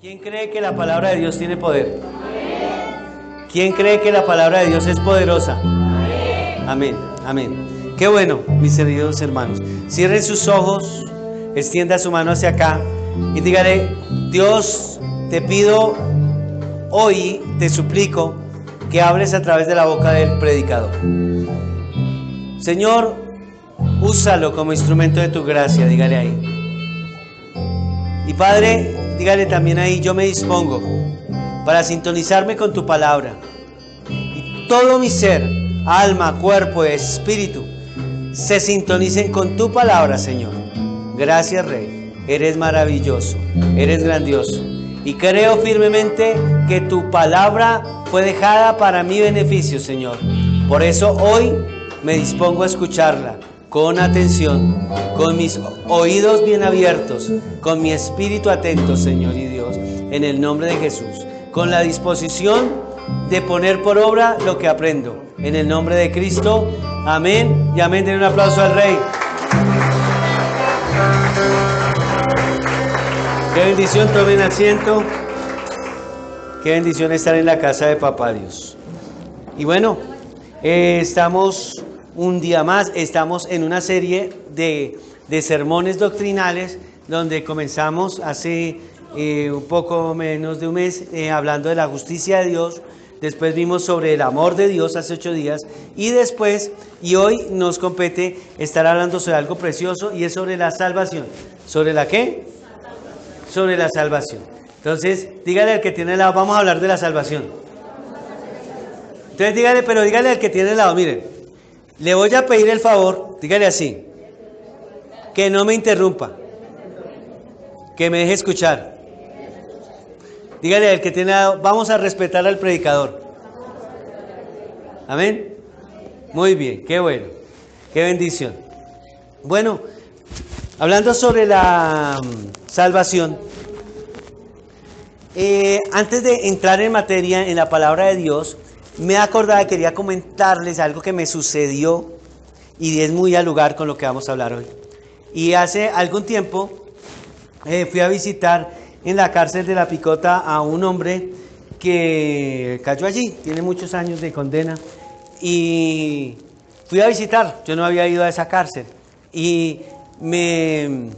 ¿Quién cree que la palabra de Dios tiene poder? ¿Quién cree que la palabra de Dios es poderosa? Amén, amén. Qué bueno, mis queridos hermanos. Cierren sus ojos, extienda su mano hacia acá y dígale: Dios, te pido hoy, te suplico que hables a través de la boca del predicador. Señor, úsalo como instrumento de tu gracia, dígale ahí. Y Padre, dígale también ahí: yo me dispongo para sintonizarme con tu palabra. Y todo mi ser, alma, cuerpo, espíritu, se sintonicen con tu palabra, Señor. Gracias, Rey. Eres maravilloso, eres grandioso. Y creo firmemente que tu palabra fue dejada para mi beneficio, Señor. Por eso hoy me dispongo a escucharla con atención, con mis oídos bien abiertos, con mi espíritu atento, Señor y Dios, en el nombre de Jesús, con la disposición de poner por obra lo que aprendo, en el nombre de Cristo. Amén y amén. Den un aplauso al Rey. Qué bendición, tomen asiento. Qué bendición estar en la casa de Papá Dios. Y bueno, estamos un día más, estamos en una serie de sermones doctrinales donde comenzamos hace un poco menos de un mes hablando de la justicia de Dios. Después vimos sobre el amor de Dios hace 8 días y hoy nos compete estar hablando sobre algo precioso y es sobre la salvación. ¿Sobre la qué? Sobre la salvación. Entonces, dígale al que tiene al lado, vamos a hablar de la salvación. Entonces dígale al que tiene al lado, miren, le voy a pedir el favor, dígale así, que no me interrumpa, que me deje escuchar. Dígale al que tiene al lado, vamos a respetar al predicador. Amén. Muy bien, qué bueno, qué bendición. Bueno, hablando sobre la salvación, antes de entrar en materia en la palabra de Dios, me acordaba, quería comentarles algo que me sucedió y es muy al lugar con lo que vamos a hablar hoy. Y hace algún tiempo fui a visitar en la cárcel de La Picota a un hombre que cayó allí, tiene muchos años de condena, y fui a visitar, yo no había ido a esa cárcel, y me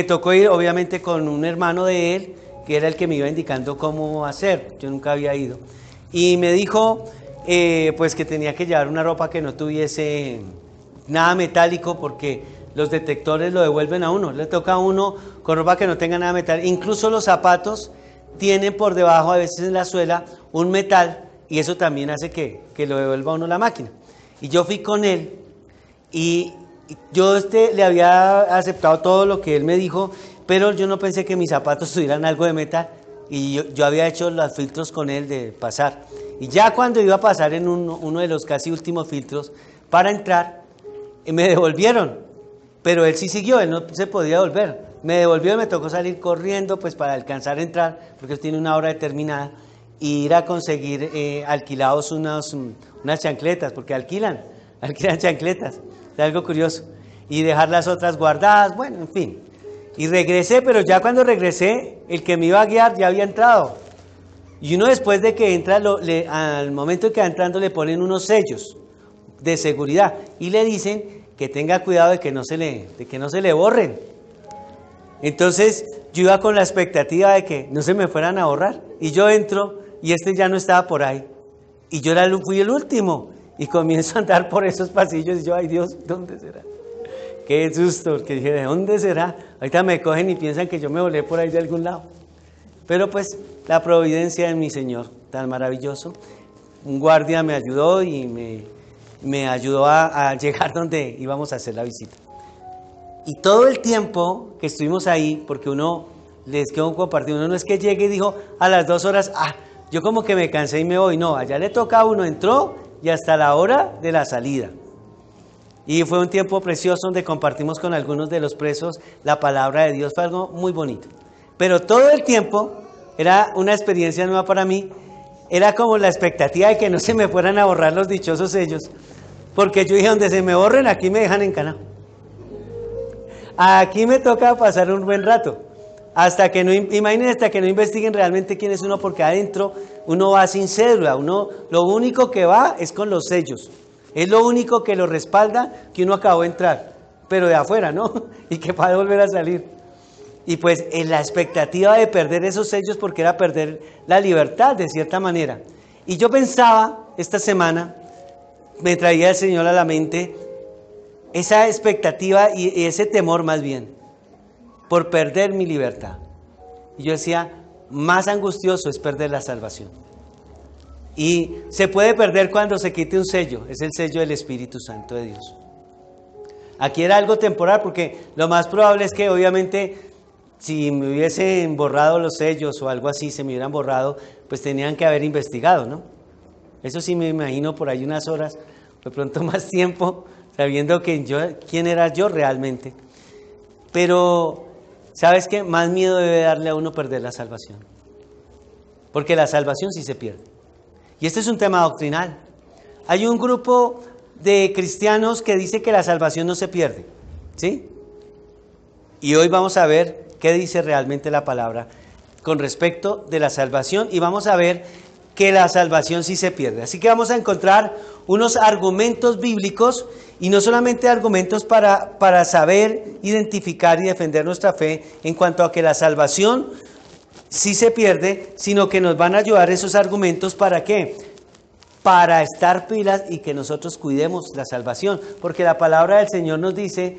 tocó ir obviamente con un hermano de él, que era el que me iba indicando cómo hacer, yo nunca había ido. Y me dijo pues que tenía que llevar una ropa que no tuviese nada metálico porque los detectores lo devuelven a uno. Le toca a uno con ropa que no tenga nada metálico. Incluso los zapatos tienen por debajo, a veces en la suela, un metal y eso también hace que lo devuelva a uno la máquina. Y yo fui con él y yo le había aceptado todo lo que él me dijo, pero yo no pensé que mis zapatos tuvieran algo de metal. Y yo había hecho los filtros con él de pasar. Y ya cuando iba a pasar en uno de los casi últimos filtros para entrar, me devolvieron. Pero él sí siguió, él no se podía volver. Me devolvió y me tocó salir corriendo pues para alcanzar a entrar, porque él tiene una hora determinada, y ir a conseguir alquilados unas chancletas, porque alquilan chancletas. Es algo curioso. Y dejar las otras guardadas, bueno, en fin. Y regresé, pero ya cuando regresé, el que me iba a guiar ya había entrado. Y uno después de que entra, al momento en que va entrando le ponen unos sellos de seguridad y le dicen que tenga cuidado de que no se le borren. Entonces yo iba con la expectativa de que no se me fueran a borrar. Y yo entro y ya no estaba por ahí. Y yo fui el último. Y comienzo a andar por esos pasillos y yo, ay Dios, ¿dónde será? Qué susto, porque dije, ¿de dónde será? Ahorita me cogen y piensan que yo me volé por ahí de algún lado. Pero pues la providencia de mi Señor, tan maravilloso. Un guardia me ayudó y me ayudó a llegar donde íbamos a hacer la visita. Y todo el tiempo que estuvimos ahí, porque les quedó compartido, uno no es que llegue y dijo a las 2 horas, yo como que me cansé y me voy. No, allá le toca a uno, entró y hasta la hora de la salida. Y fue un tiempo precioso donde compartimos con algunos de los presos la palabra de Dios. Fue algo muy bonito. Pero todo el tiempo era una experiencia nueva para mí. Era como la expectativa de que no se me fueran a borrar los dichosos sellos. Porque yo dije, donde se me borren, aquí me dejan encanado. Aquí me toca pasar un buen rato. Imagínense hasta que no investiguen realmente quién es uno, porque adentro uno va sin cédula, lo único que va es con los sellos. Es lo único que lo respalda que uno acabó de entrar, pero de afuera, ¿no? Y que va a volver a salir. Y pues en la expectativa de perder esos sellos, porque era perder la libertad de cierta manera. Y yo pensaba, esta semana, me traía el Señor a la mente esa expectativa y ese temor más bien, por perder mi libertad. Y yo decía, más angustioso es perder la salvación. Y se puede perder cuando se quite un sello, es el sello del Espíritu Santo de Dios. Aquí era algo temporal, porque lo más probable es que obviamente si me hubiesen borrado los sellos o algo así, se me hubieran borrado, pues tenían que haber investigado, ¿no? Eso sí me imagino por ahí unas horas, de pronto más tiempo, sabiendo quién era yo realmente. Pero, ¿sabes qué? Más miedo debe darle a uno perder la salvación. Porque la salvación sí se pierde. Y este es un tema doctrinal. Hay un grupo de cristianos que dice que la salvación no se pierde, ¿sí? Y hoy vamos a ver qué dice realmente la palabra con respecto de la salvación, y vamos a ver que la salvación sí se pierde. Así que vamos a encontrar unos argumentos bíblicos, y no solamente argumentos para saber, identificar y defender nuestra fe en cuanto a que la salvación sí se pierde, sino que nos van a ayudar esos argumentos. ¿Para qué? Para estar pilas y que nosotros cuidemos la salvación, porque la palabra del Señor nos dice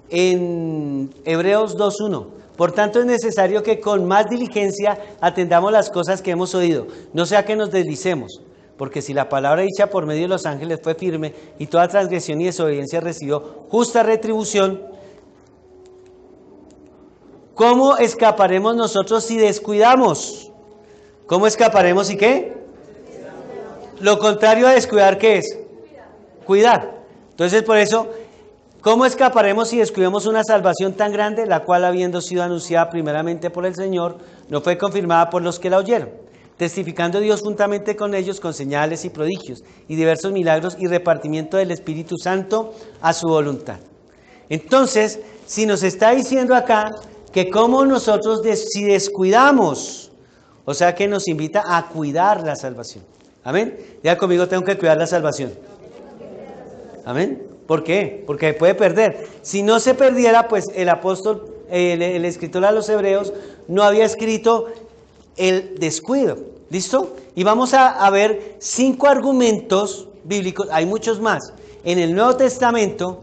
en Hebreos 2:1, por tanto es necesario que con más diligencia atendamos las cosas que hemos oído, no sea que nos deslicemos, porque si la palabra dicha por medio de los ángeles fue firme y toda transgresión y desobediencia recibió justa retribución, ¿cómo escaparemos nosotros si descuidamos? ¿Cómo escaparemos y qué? Lo contrario a descuidar, ¿qué es? Cuidar. Entonces, por eso, ¿cómo escaparemos si descuidamos una salvación tan grande, la cual, habiendo sido anunciada primeramente por el Señor, no fue confirmada por los que la oyeron? Testificando Dios juntamente con ellos con señales y prodigios y diversos milagros y repartimiento del Espíritu Santo a su voluntad. Entonces, si nos está diciendo acá que como nosotros si descuidamos, o sea que nos invita a cuidar la salvación. Amén. Ya conmigo, tengo que cuidar la salvación. Amén. ¿Por qué? Porque puede perder. Si no se perdiera, pues el apóstol, el escritor a los Hebreos, no había escrito el descuido. ¿Listo? Y vamos a ver 5 argumentos bíblicos, hay muchos más, en el Nuevo Testamento,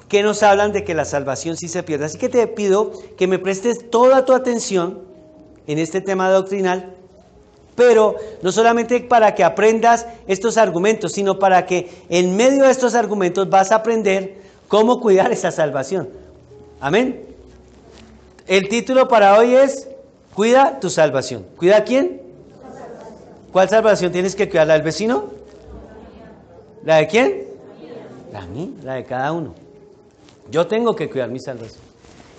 que nos hablan de que la salvación sí se pierde. Así que te pido que me prestes toda tu atención en este tema doctrinal, pero no solamente para que aprendas estos argumentos, sino para que en medio de estos argumentos vas a aprender cómo cuidar esa salvación. Amén. El título para hoy es Cuida tu salvación. ¿Cuida a quién? ¿Cuál salvación tienes que cuidar? ¿La del vecino? ¿La de quién? La mía, la de cada uno. Yo tengo que cuidar mi salvación.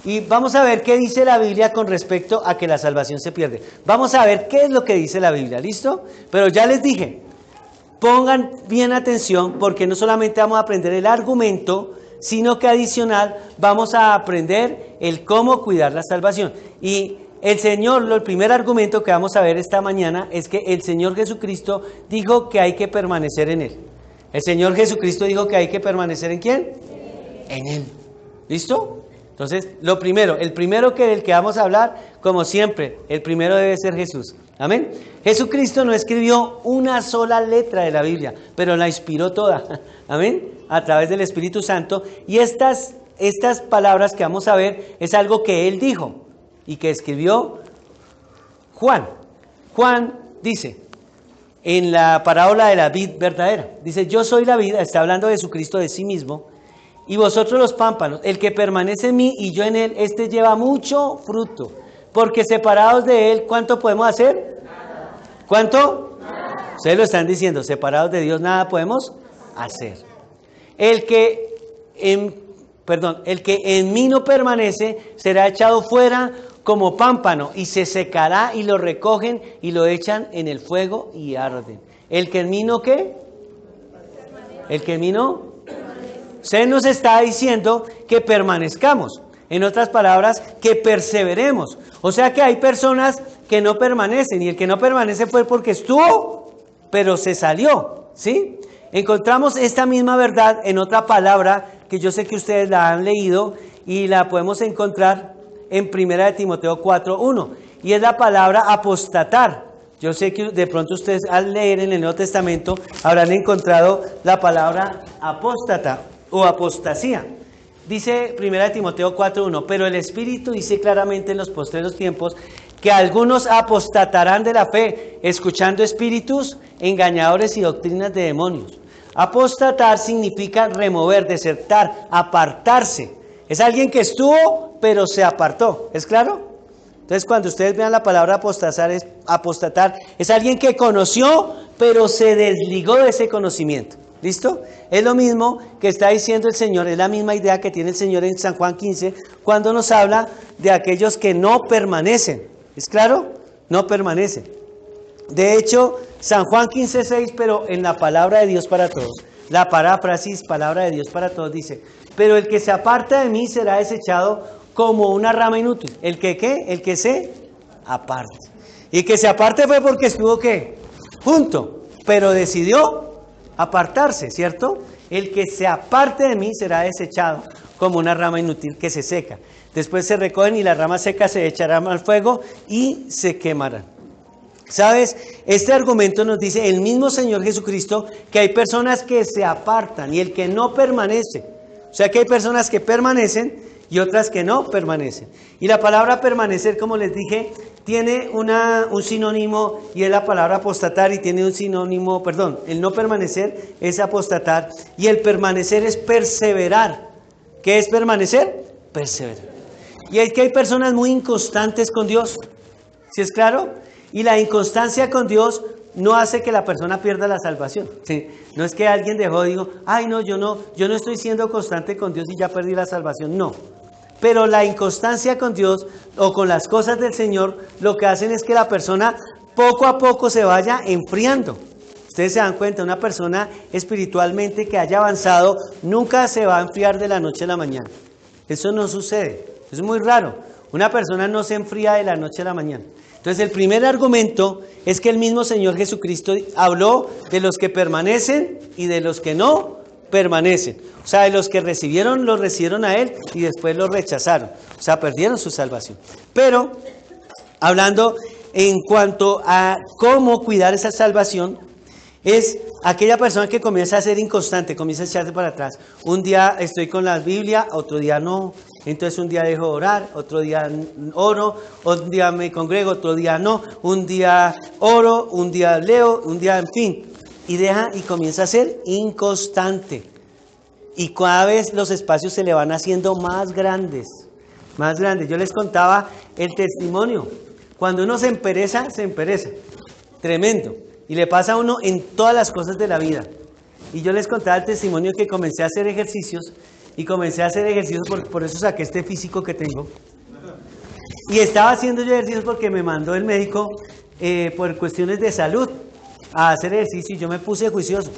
Y vamos a ver qué dice la Biblia con respecto a que la salvación se pierde. Vamos a ver qué es lo que dice la Biblia, ¿listo? Pero ya les dije, pongan bien atención, porque no solamente vamos a aprender el argumento, sino que adicional vamos a aprender el cómo cuidar la salvación. Y el Señor, el primer argumento que vamos a ver esta mañana es que el Señor Jesucristo dijo que hay que permanecer en Él. El Señor Jesucristo dijo que hay que permanecer ¿en quién? En Él. ¿Listo? Entonces, el primero del que vamos a hablar, como siempre, el primero debe ser Jesús. Amén. Jesucristo no escribió una sola letra de la Biblia, pero la inspiró toda. Amén. A través del Espíritu Santo. Y estas palabras que vamos a ver es algo que Él dijo y que escribió Juan. Juan dice, en la parábola de la vid verdadera, dice, yo soy la vid, está hablando de Jesucristo de sí mismo, y vosotros los pámpanos, el que permanece en mí y yo en él, este lleva mucho fruto, porque separados de él, ¿cuánto podemos hacer? Nada. ¿Cuánto? Nada. Ustedes lo están diciendo, separados de Dios nada podemos hacer. El que en mí no permanece será echado fuera como pámpano y se secará, y lo recogen y lo echan en el fuego y arden. El que en mí no, ¿qué? El que en mí no. Usted nos está diciendo que permanezcamos. En otras palabras, que perseveremos. O sea que hay personas que no permanecen, y el que no permanece fue porque estuvo, pero se salió, ¿sí? Encontramos esta misma verdad en otra palabra que yo sé que ustedes la han leído y la podemos encontrar en 1 Timoteo 4:1, y es la palabra apostatar. Yo sé que de pronto ustedes al leer en el Nuevo Testamento habrán encontrado la palabra apóstata o apostasía. Dice 1 Timoteo 4:1, pero el Espíritu dice claramente en los postreros tiempos que algunos apostatarán de la fe, escuchando espíritus engañadores y doctrinas de demonios. Apostatar significa remover, desertar, apartarse. Es alguien que estuvo, pero se apartó. ¿Es claro? Entonces, cuando ustedes vean la palabra apostatar, es alguien que conoció, pero se desligó de ese conocimiento. ¿Listo? Es lo mismo que está diciendo el Señor, es la misma idea que tiene el Señor en San Juan 15, cuando nos habla de aquellos que no permanecen. ¿Es claro? No permanecen. De hecho, San Juan 15:6, pero en la palabra de Dios para todos, la paráfrasis, palabra de Dios para todos, dice, pero el que se aparta de mí será desechado como una rama inútil. ¿El que qué? El que se aparte. Y que se aparte fue porque estuvo ¿qué? Junto, pero decidió apartarse, ¿cierto? El que se aparte de mí será desechado como una rama inútil que se seca. Después se recogen y las ramas secas se echarán al fuego y se quemarán. ¿Sabes? Este argumento nos dice el mismo Señor Jesucristo que hay personas que se apartan y el que no permanece. O sea que hay personas que permanecen y otras que no permanecen. Y la palabra permanecer, como les dije, tiene un sinónimo y es la palabra apostatar, y tiene un sinónimo, perdón, el no permanecer es apostatar y el permanecer es perseverar. ¿Qué es permanecer? Perseverar. Y es que hay personas muy inconstantes con Dios, ¿sí es claro? Y la inconstancia con Dios no hace que la persona pierda la salvación. ¿Sí? No es que alguien dejó, digo, ay no, yo no estoy siendo constante con Dios y ya perdí la salvación. No. Pero la inconstancia con Dios o con las cosas del Señor lo que hacen es que la persona poco a poco se vaya enfriando. Ustedes se dan cuenta, una persona espiritualmente que haya avanzado nunca se va a enfriar de la noche a la mañana. Eso no sucede. Es muy raro. Una persona no se enfría de la noche a la mañana. Entonces el primer argumento es que el mismo Señor Jesucristo habló de los que permanecen y de los que no permanecen. O sea, de los que lo recibieron a Él y después lo rechazaron. O sea, perdieron su salvación. Pero, hablando en cuanto a cómo cuidar esa salvación, es aquella persona que comienza a ser inconstante, comienza a echarse para atrás. Un día estoy con la Biblia, otro día no. Entonces un día dejo de orar, otro día oro, un día me congrego, otro día no. Un día oro, un día leo, un día en fin. Y deja y comienza a ser inconstante. Y cada vez los espacios se le van haciendo más grandes, más grandes. Yo les contaba el testimonio. Cuando uno se empereza, tremendo. Y le pasa a uno en todas las cosas de la vida. Y yo les contaba el testimonio que comencé a hacer ejercicios. Y comencé a hacer ejercicios, por eso saqué este físico que tengo. Y estaba haciendo yo ejercicios porque me mandó el médico por cuestiones de salud a hacer ejercicio. Y yo me puse juicioso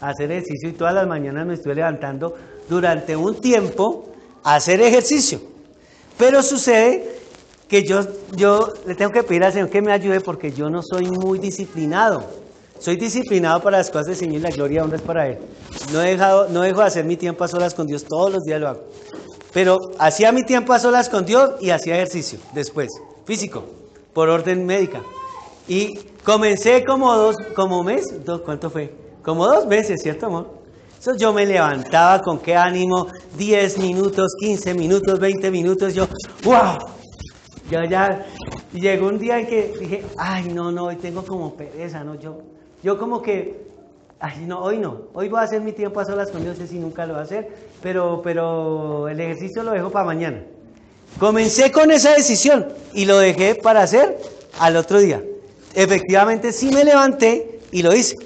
a hacer ejercicio y todas las mañanas me estuve levantando durante un tiempo a hacer ejercicio. Pero sucede que yo le tengo que pedir al Señor que me ayude porque yo no soy muy disciplinado. Soy disciplinado para las cosas del Señor y la gloria y honra es para Él. No dejo de hacer mi tiempo a solas con Dios, todos los días lo hago. Pero hacía mi tiempo a solas con Dios y hacía ejercicio después, físico, por orden médica. Y comencé ¿cuánto fue? Como 2 meses, ¿cierto, amor? Entonces yo me levantaba con qué ánimo, 10 minutos, 15 minutos, 20 minutos, yo, ¡wow! Y llegó un día en que dije, ay, no, hoy tengo como pereza, ¿no? Yo como que, ay, no, hoy voy a hacer mi tiempo a solas con Dios, no sé si nunca lo voy a hacer, pero el ejercicio lo dejo para mañana. Comencé con esa decisión y lo dejé para hacer al otro día. Efectivamente sí me levanté y lo hice,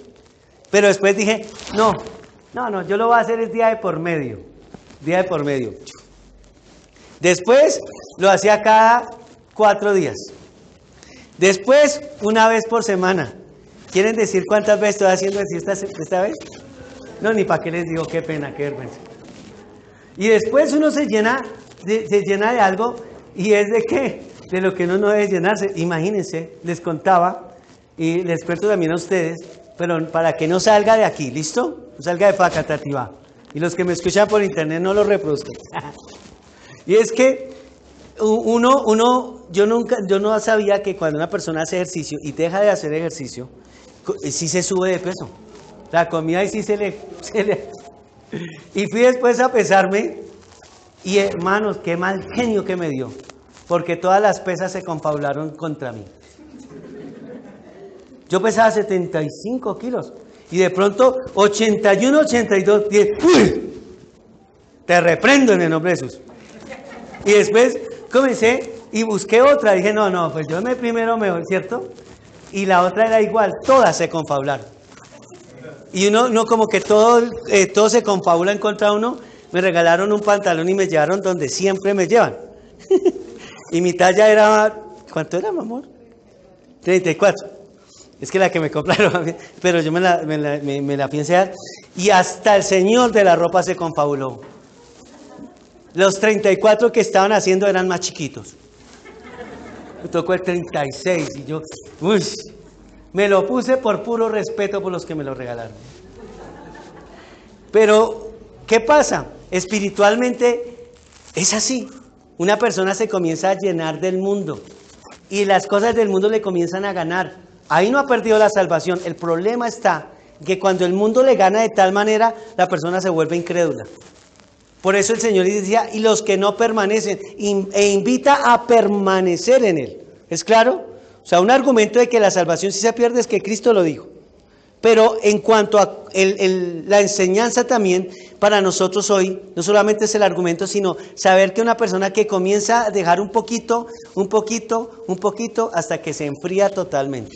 pero después dije, no, yo lo voy a hacer el día de por medio. Después lo hacía cada 4 días. Después, una vez por semana. ¿Quieren decir cuántas veces estoy haciendo ejercicio esta vez? No, ni para qué les digo, qué pena, qué vergüenza. Y después uno se llena se llena de algo y es de qué, de lo que uno no debe llenarse. Imagínense, les contaba y les cuento también a ustedes, pero para que no salga de aquí, ¿listo? No salga de Facatativá. Y los que me escuchan por internet no lo reproduzcan. Y es que yo no sabía que cuando una persona hace ejercicio y deja de hacer ejercicio, sí se sube de peso. La comida y sí se le... Y fui después a pesarme y hermanos, qué mal genio que me dio, porque todas las pesas se confabularon contra mí. Yo pesaba 75 kilos y de pronto 81, 82, 10. ¡Uy! Te reprendo en el nombre de Jesús. Y después comencé y busqué otra. Dije, no, pues yo primero me voy, ¿cierto? Y la otra era igual, todas se confabularon. Y uno como que todo se confabula en contra de uno. Me regalaron un pantalón y me llevaron donde siempre me llevan. Y mi talla era, ¿cuánto era, mi amor? 34. Es que la que me compraron, pero yo me la pienso dar. Y hasta el señor de la ropa se confabuló. Los 34 que estaban haciendo eran más chiquitos. Me tocó el 36 y yo, me lo puse por puro respeto por los que me lo regalaron. Pero, ¿qué pasa? Espiritualmente es así. Una persona se comienza a llenar del mundo y las cosas del mundo le comienzan a ganar. Ahí no ha perdido la salvación. El problema está que cuando el mundo le gana de tal manera, la persona se vuelve incrédula. Por eso el Señor decía, y los que no permanecen, e invita a permanecer en Él. ¿Es claro? O sea, un argumento de que la salvación sí se pierde es que Cristo lo dijo. Pero en cuanto a la enseñanza también, para nosotros hoy, no solamente es el argumento, sino saber que una persona que comienza a dejar un poquito, hasta que se enfría totalmente.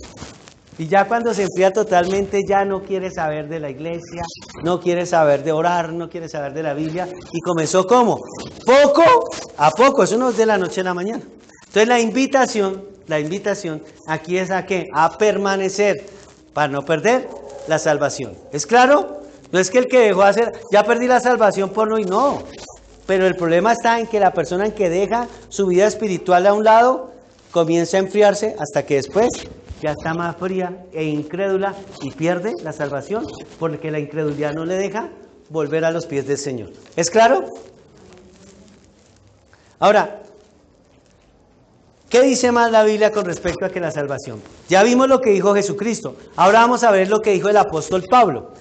Y ya cuando se enfría totalmente, ya no quiere saber de la iglesia, no quiere saber de orar, no quiere saber de la Biblia. ¿Y comenzó cómo? Poco a poco, eso no es de la noche a la mañana. Entonces la invitación aquí es ¿a qué? A permanecer, para no perder la salvación. ¿Es claro? No es que el que dejó de hacer, ya perdí la salvación por no y no. Pero el problema está en que la persona en que deja su vida espiritual a un lado, comienza a enfriarse hasta que después ya está más fría e incrédula y pierde la salvación porque la incredulidad no le deja volver a los pies del Señor. ¿Es claro? Ahora, ¿qué dice más la Biblia con respecto a que la salvación? Ya vimos lo que dijo Jesucristo. Ahora vamos a ver lo que dijo el apóstol Pablo.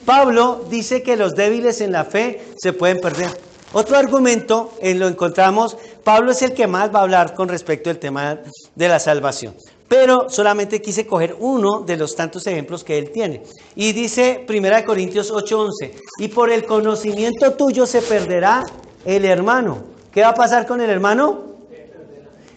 Pablo dice que los débiles en la fe se pueden perder. Otro argumento, lo encontramos, Pablo es el que más va a hablar con respecto al tema de la salvación. Pero solamente quise coger uno de los tantos ejemplos que él tiene. Y dice 1 Corintios 8:11, y por el conocimiento tuyo se perderá el hermano. ¿Qué va a pasar con el hermano?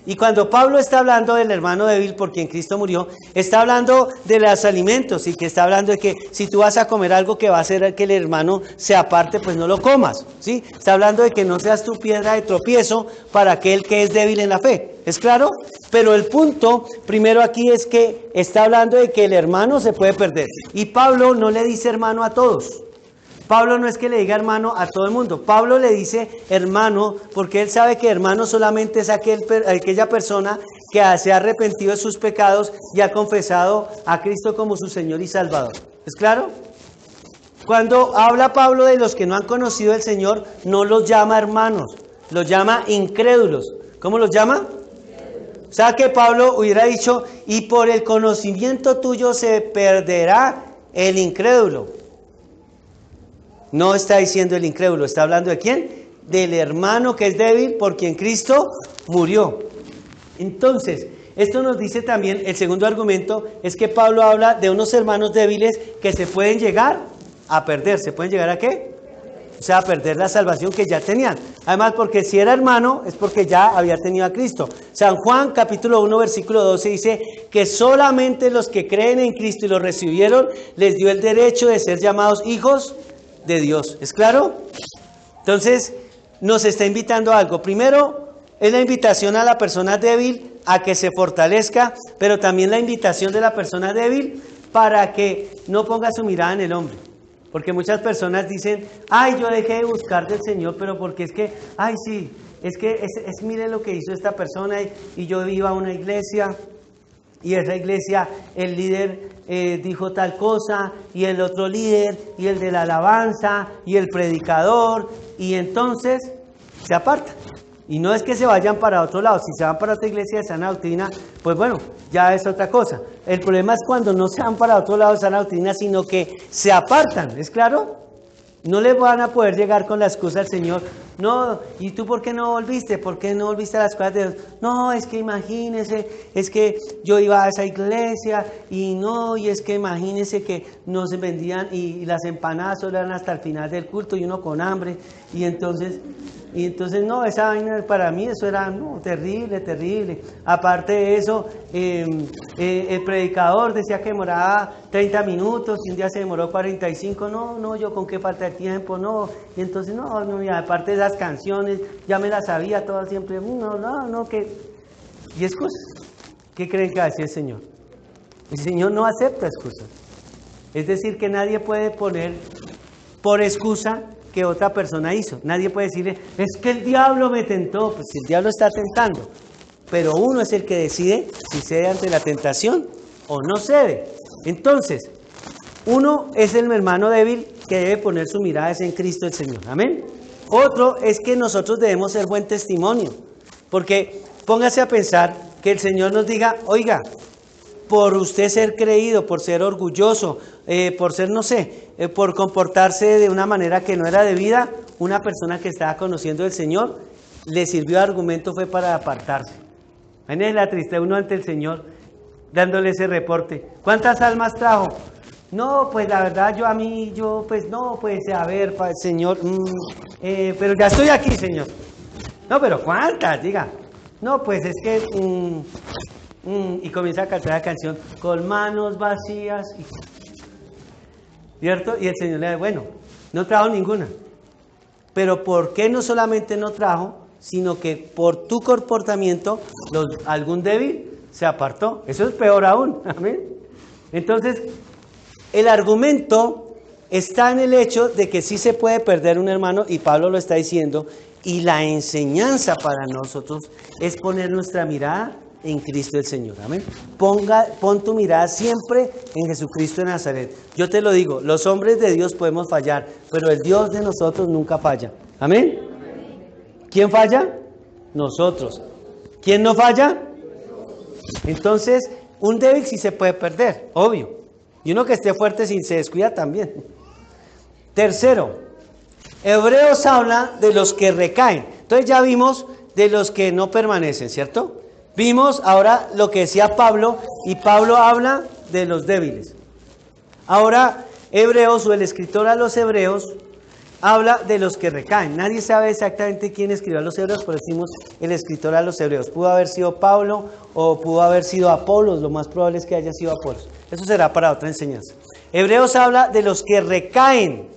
Y cuando Pablo está hablando del hermano débil por quien Cristo murió, está hablando de los alimentos y que está hablando de que si tú vas a comer algo que va a hacer que el hermano se aparte, pues no lo comas, ¿sí? Está hablando de que no seas tu piedra de tropiezo para aquel que es débil en la fe, ¿es claro? Pero el punto primero aquí es que está hablando de que el hermano se puede perder. Y Pablo no le dice hermano a todos. Pablo no es que le diga hermano a todo el mundo. Pablo le dice hermano porque él sabe que hermano solamente es aquella persona que se ha arrepentido de sus pecados y ha confesado a Cristo como su Señor y Salvador. ¿Es claro? Cuando habla Pablo de los que no han conocido al Señor, no los llama hermanos, los llama incrédulos. ¿Cómo los llama? O sea que Pablo hubiera dicho, y por el conocimiento tuyo se perderá el incrédulo. No está diciendo el incrédulo, está hablando ¿de quién? Del hermano que es débil por quien Cristo murió. Entonces, esto nos dice también, el segundo argumento, es que Pablo habla de unos hermanos débiles que se pueden llegar a perder. ¿Se pueden llegar a qué? O sea, a perder la salvación que ya tenían. Además, porque si era hermano, es porque ya había tenido a Cristo. San Juan, capítulo 1, versículo 12, dice que solamente los que creen en Cristo y lo recibieron, les dio el derecho de ser llamados hijos de Dios. ¿Es claro? Entonces, nos está invitando a algo. Primero, es la invitación a la persona débil a que se fortalezca, pero también la invitación de la persona débil para que no ponga su mirada en el hombre. Porque muchas personas dicen, ay, yo dejé de buscar del Señor, pero porque es que, ay, sí, mire lo que hizo esta persona y yo iba a una iglesia y esa iglesia el líder dijo tal cosa y el otro líder y el de la alabanza y el predicador y entonces se apartan. Y no es que se vayan para otro lado, si se van para otra iglesia de sana doctrina, pues bueno, ya es otra cosa. El problema es cuando no se van para otro lado de sana doctrina, sino que se apartan, ¿es claro? No le van a poder llegar con la excusa al Señor. No, ¿y tú por qué no volviste? ¿Por qué no volviste a las cosas de Dios? No, es que imagínese, es que yo iba a esa iglesia y no, y es que imagínese que nos vendían y las empanadas solo eran hasta el final del culto y uno con hambre. Y entonces no, esa vaina para mí eso era terrible, terrible. Aparte de eso, el predicador decía que demoraba 30 minutos y un día se demoró 45. No, yo con qué falta de tiempo, no. Y entonces no, y aparte de esas canciones, ya me las sabía todas siempre. Que... ¿Y excusas? ¿Qué creen que va a decir el Señor? El Señor no acepta excusas. Es decir, que nadie puede poner por excusa que otra persona hizo. Nadie puede decirle, es que el diablo me tentó. Pues si el diablo está tentando, pero uno es el que decide si cede ante la tentación o no cede. Entonces, uno es el hermano débil que debe poner su mirada en Cristo el Señor. Amén. Otro es que nosotros debemos ser buen testimonio. Porque póngase a pensar que el Señor nos diga, oiga, por usted ser creído, por ser orgulloso, por ser, por comportarse de una manera que no era debida, una persona que estaba conociendo al Señor, le sirvió de argumento, fue para apartarse. Imagínese la tristeza uno ante el Señor, dándole ese reporte. ¿Cuántas almas trajo? No, pues la verdad a ver, Señor, pero ya estoy aquí, Señor. No, pero ¿cuántas? Diga. No, pues es que... y comienza a cantar la canción con manos vacías, ¿cierto? Y el Señor le dice, bueno, no trajo ninguna, pero ¿por qué no solamente no trajo, sino que por tu comportamiento algún débil se apartó? Eso es peor aún, amén. Entonces, el argumento está en el hecho de que sí se puede perder un hermano, y Pablo lo está diciendo, y la enseñanza para nosotros es poner nuestra mirada en Cristo el Señor, amén. Pon tu mirada siempre en Jesucristo de Nazaret. Yo te lo digo, los hombres de Dios podemos fallar, pero el Dios de nosotros nunca falla, amén. ¿Quién falla? Nosotros. ¿Quién no falla? Entonces, un débil sí se puede perder, obvio, y uno que esté fuerte si se descuida también. Tercero, Hebreos habla de los que recaen. Entonces ya vimos de los que no permanecen, ¿cierto? Vimos ahora lo que decía Pablo, y Pablo habla de los débiles. Ahora, Hebreos, o el escritor a los Hebreos, habla de los que recaen. Nadie sabe exactamente quién escribió a los Hebreos, pero decimos el escritor a los Hebreos. Pudo haber sido Pablo o pudo haber sido Apolos, lo más probable es que haya sido Apolos. Eso será para otra enseñanza. Hebreos habla de los que recaen,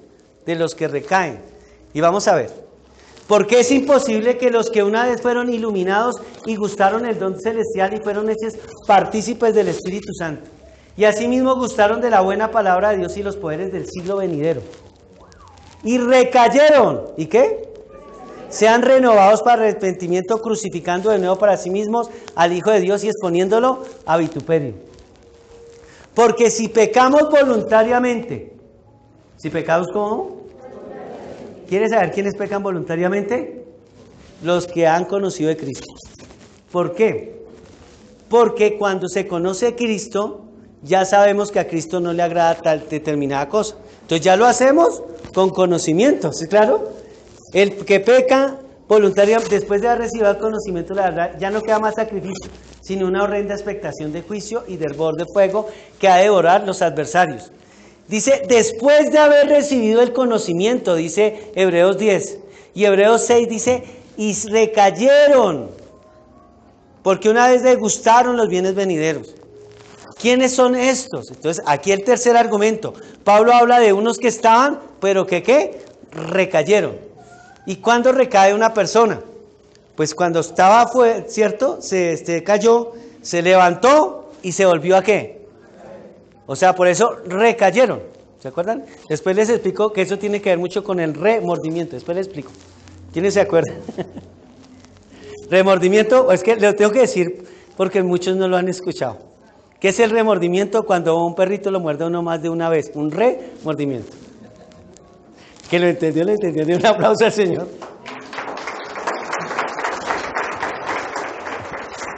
Y vamos a ver. Porque es imposible que los que una vez fueron iluminados y gustaron el don celestial y fueron hechos partícipes del Espíritu Santo, y asimismo gustaron de la buena palabra de Dios y los poderes del siglo venidero, y recayeron, ¿y qué? Sean renovados para arrepentimiento, crucificando de nuevo para sí mismos al Hijo de Dios y exponiéndolo a vituperio. Porque si pecamos voluntariamente, si pecamos ¿cómo? ¿Quieres saber quiénes pecan voluntariamente? Los que han conocido de Cristo. ¿Por qué? Porque cuando se conoce a Cristo, ya sabemos que a Cristo no le agrada tal determinada cosa. Entonces ya lo hacemos con conocimiento, ¿sí? Claro. El que peca voluntariamente, después de haber recibido el conocimiento de la verdad, ya no queda más sacrificio, sino una horrenda expectación de juicio y de hervor de fuego que ha de devorar los adversarios. Dice, después de haber recibido el conocimiento, dice Hebreos 10. Y Hebreos 6 dice, y recayeron, porque una vez degustaron los bienes venideros. ¿Quiénes son estos? Entonces, aquí el tercer argumento. Pablo habla de unos que estaban, pero que ¿qué? Recayeron. ¿Y cuándo recae una persona? Pues cuando estaba, ¿cierto? Se cayó, se levantó y se volvió ¿a qué? O sea, por eso recayeron. ¿Se acuerdan? Después les explico que eso tiene que ver mucho con el remordimiento. Después les explico. ¿Quiénes se acuerdan? Remordimiento, es que lo tengo que decir porque muchos no lo han escuchado. ¿Qué es el remordimiento? Cuando un perrito lo muerde a uno más de una vez. Un remordimiento. Que lo entendió, lo entendió. Un aplauso al Señor.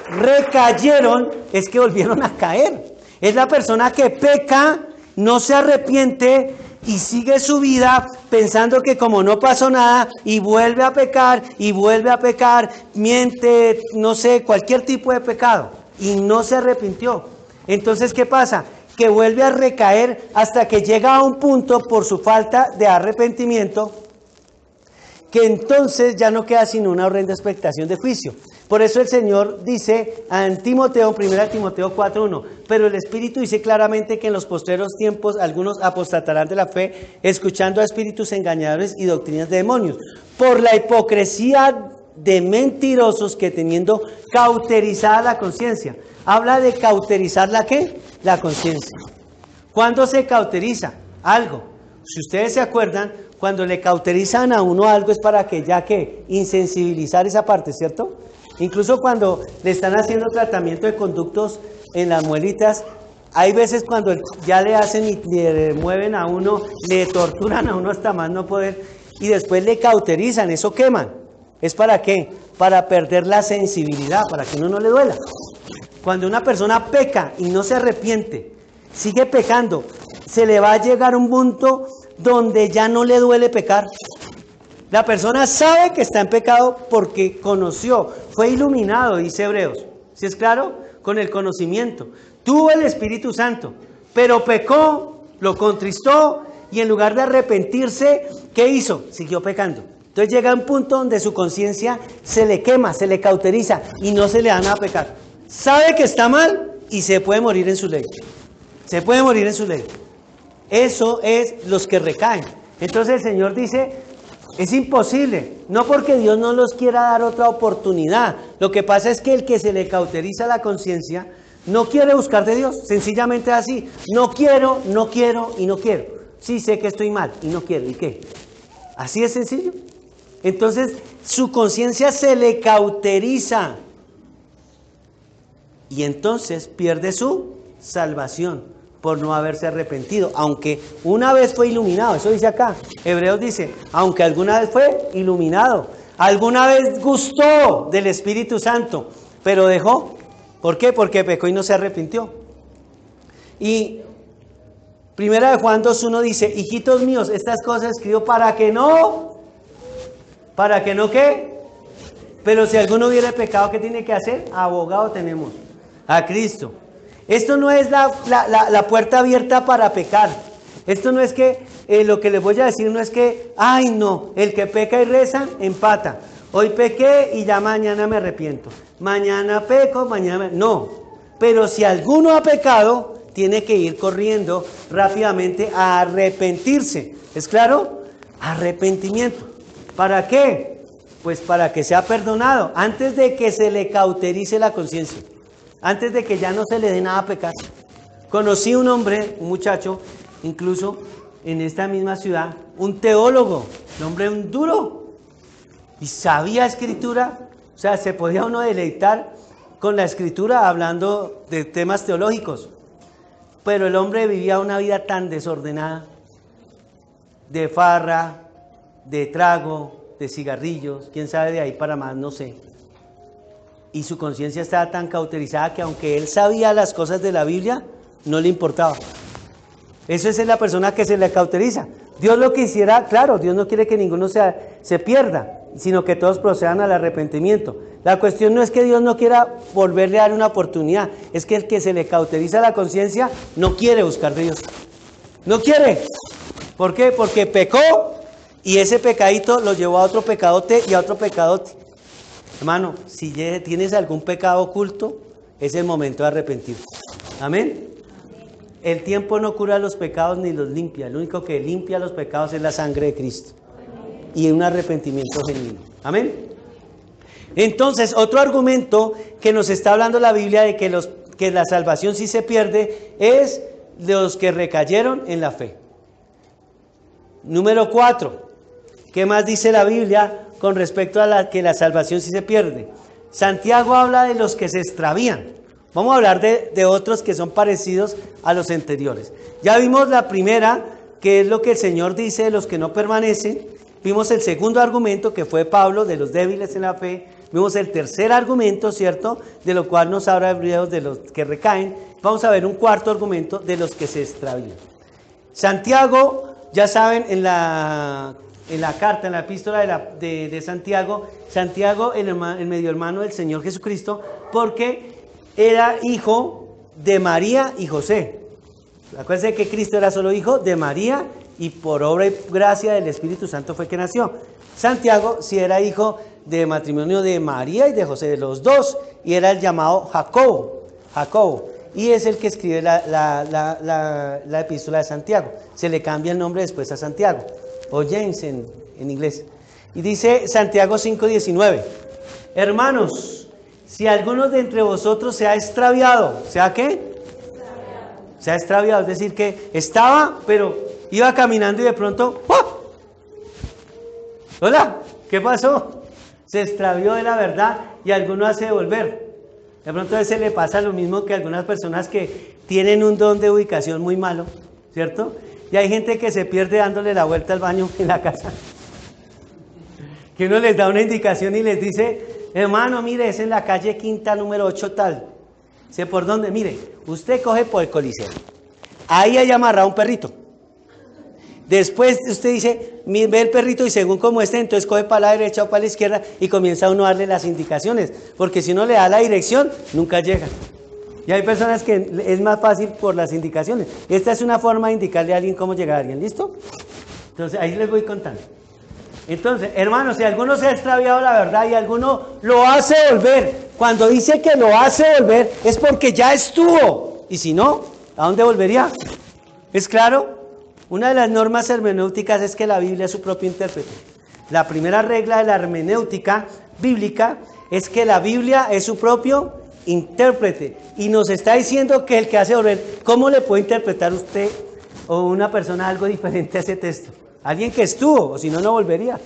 Recayeron, es que volvieron a caer. Es la persona que peca, no se arrepiente y sigue su vida pensando que como no pasó nada y vuelve a pecar y vuelve a pecar, miente, no sé, cualquier tipo de pecado y no se arrepintió. Entonces, ¿qué pasa? Que vuelve a recaer hasta que llega a un punto por su falta de arrepentimiento que entonces ya no queda sino una horrenda expectación de juicio. Por eso el Señor dice en Timoteo, 1 Timoteo 4:1, pero el Espíritu dice claramente que en los postreros tiempos algunos apostatarán de la fe, escuchando a espíritus engañadores y doctrinas de demonios, por la hipocresía de mentirosos que teniendo cauterizada la conciencia. Habla de cauterizar ¿la qué? La conciencia. ¿Cuándo se cauteriza? Algo. Si ustedes se acuerdan, cuando le cauterizan a uno algo es para que ya que insensibilizar esa parte, ¿cierto? Incluso cuando le están haciendo tratamiento de conductos en las muelitas, hay veces cuando ya le hacen y le mueven a uno, le torturan a uno hasta más no poder y después le cauterizan, eso queman. ¿Es para qué? Para perder la sensibilidad, para que uno no le duela. Cuando una persona peca y no se arrepiente, sigue pecando, se le va a llegar a un punto donde ya no le duele pecar. La persona sabe que está en pecado porque conoció, fue iluminado, dice Hebreos. ¿Sí es claro? Con el conocimiento. Tuvo el Espíritu Santo, pero pecó, lo contristó y en lugar de arrepentirse, ¿qué hizo? Siguió pecando. Entonces llega un punto donde su conciencia se le quema, se le cauteriza y no se le da nada a pecar. Sabe que está mal y se puede morir en su ley. Se puede morir en su ley. Eso es los que recaen. Entonces el Señor dice, es imposible. No porque Dios no los quiera dar otra oportunidad. Lo que pasa es que el que se le cauteriza la conciencia no quiere buscar de Dios. Sencillamente así. No quiero, no quiero y no quiero. Sí sé que estoy mal y no quiero. ¿Y qué? Así es sencillo. Entonces su conciencia se le cauteriza. Y entonces pierde su salvación por no haberse arrepentido, aunque una vez fue iluminado, eso dice acá, Hebreos dice, aunque alguna vez fue iluminado, alguna vez gustó del Espíritu Santo, pero dejó, ¿por qué? Porque pecó y no se arrepintió. Y 1 Juan 2:1 dice, hijitos míos, estas cosas escribo para que no ¿qué? Pero si alguno hubiera pecado, ¿qué tiene que hacer? Abogado tenemos, a Cristo. Esto no es la puerta abierta para pecar. Esto no es que, lo que les voy a decir no es que, ay no, el que peca y reza, empata. Hoy pequé y ya mañana me arrepiento. Mañana peco, no. Pero si alguno ha pecado, tiene que ir corriendo rápidamente a arrepentirse. ¿Es claro? Arrepentimiento. ¿Para qué? Pues para que sea perdonado, antes de que se le cauterice la conciencia. Antes de que ya no se le dé nada a pecar. Conocí un hombre, un muchacho, incluso en esta misma ciudad, un teólogo, un hombre un duro, y sabía escritura, o sea, se podía uno deleitar con la escritura hablando de temas teológicos, pero el hombre vivía una vida tan desordenada, de farra, de trago, de cigarrillos, quién sabe de ahí para más, no sé. Y su conciencia estaba tan cauterizada que aunque él sabía las cosas de la Biblia, no le importaba. Eso es la persona que se le cauteriza. Dios lo quisiera, claro, Dios no quiere que ninguno se pierda, sino que todos procedan al arrepentimiento. La cuestión no es que Dios no quiera volverle a dar una oportunidad, es que el que se le cauteriza la conciencia no quiere buscar de Dios. No quiere. ¿Por qué? Porque pecó y ese pecadito lo llevó a otro pecadote y a otro pecadote. Hermano, si tienes algún pecado oculto, es el momento de arrepentirte. ¿Amén? El tiempo no cura los pecados ni los limpia. Lo único que limpia los pecados es la sangre de Cristo. Y un arrepentimiento genuino. ¿Amén? Entonces, otro argumento que nos está hablando la Biblia de que la salvación sí se pierde es de los que recayeron en la fe. Número 4. ¿Qué más dice la Biblia con respecto a que la salvación sí se pierde? Santiago habla de los que se extravían. Vamos a hablar de otros que son parecidos a los anteriores. Ya vimos la primera, que es lo que el Señor dice de los que no permanecen. Vimos el segundo argumento, que fue Pablo, de los débiles en la fe. Vimos el tercer argumento, ¿cierto? De lo cual nos habla Hebreos de los que recaen. Vamos a ver un cuarto argumento de los que se extravían. Santiago, ya saben, en la carta, en la epístola de Santiago, Santiago, el medio hermano del Señor Jesucristo, porque era hijo de María y José. Acuérdense que Cristo era solo hijo de María y por obra y gracia del Espíritu Santo fue que nació. Santiago sí era hijo de matrimonio de María y de José, de los dos, y era el llamado Jacobo, y es el que escribe la epístola de Santiago. Se le cambia el nombre después a Santiago, o James en inglés. Y dice Santiago 5:19, hermanos, si alguno de entre vosotros se ha extraviado, ¿sea qué? Se ha extraviado, es decir, que estaba, pero iba caminando y de pronto, ¡oh! Hola, ¿qué pasó? Se extravió de la verdad y alguno hace devolver. De pronto a veces le pasa lo mismo que a algunas personas que tienen un don de ubicación muy malo, ¿cierto? Y hay gente que se pierde dándole la vuelta al baño en la casa. Que uno les da una indicación y les dice, hermano, mire, es en la calle Quinta número 8 tal. Dice, ¿por dónde? Mire, usted coge por el Coliseo. Ahí hay amarrado un perrito. Después usted dice, ve el perrito y según como esté, entonces coge para la derecha o para la izquierda y comienza uno a darle las indicaciones. Porque si uno le da la dirección, nunca llega. Y hay personas que es más fácil por las indicaciones. Esta es una forma de indicarle a alguien cómo llegar a alguien. ¿Listo? Entonces ahí les voy contando. Entonces, hermanos, si alguno se ha extraviado la verdad y alguno lo hace volver, cuando dice que lo hace volver es porque ya estuvo. Y si no, ¿a dónde volvería? ¿Es claro? Una de las normas hermenéuticas es que la Biblia es su propio intérprete. La primera regla de la hermenéutica bíblica es que la Biblia es su propio intérprete. Y nos está diciendo que el que hace volver, ¿cómo le puede interpretar usted o una persona algo diferente a ese texto? Alguien que estuvo, o si no, no volvería.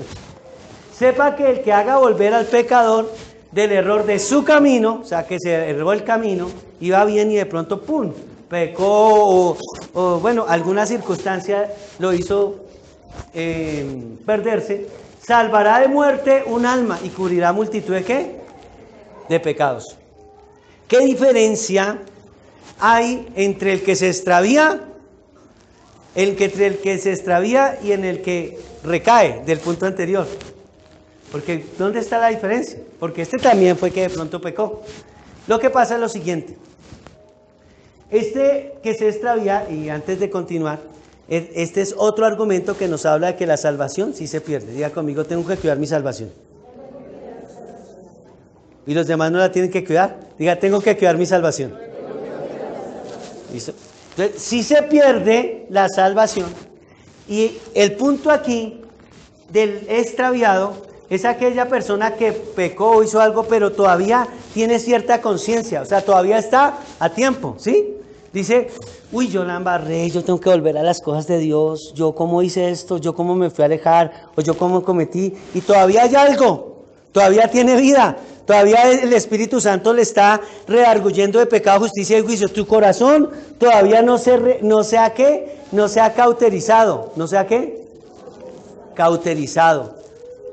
Sepa que el que haga volver al pecador del error de su camino, o sea, que se erró el camino, iba bien y de pronto, ¡pum!, pecó o bueno, alguna circunstancia lo hizo perderse, salvará de muerte un alma y cubrirá multitud de ¿qué? De pecados. ¿Qué diferencia hay entre el que se extravía, entre el que se extravía y en el que recae del punto anterior? Porque ¿dónde está la diferencia? Porque este también fue que de pronto pecó. Lo que pasa es lo siguiente. Este que se extravía, y antes de continuar, este es otro argumento que nos habla de que la salvación sí se pierde. Diga conmigo, tengo que cuidar mi salvación. ¿Y los demás no la tienen que cuidar? Diga, tengo que cuidar mi salvación. ¿Listo? Entonces, sí se pierde la salvación. Y el punto aquí del extraviado es aquella persona que pecó o hizo algo, pero todavía tiene cierta conciencia, o sea, todavía está a tiempo, ¿sí? Dice, uy, yo la embarré, yo tengo que volver a las cosas de Dios, yo cómo hice esto, yo cómo me fui a alejar, o yo cómo cometí, y todavía hay algo, todavía tiene vida, todavía el Espíritu Santo le está redarguyendo de pecado, justicia y juicio. Tu corazón todavía no se ha cauterizado, ¿no sea qué? Cauterizado.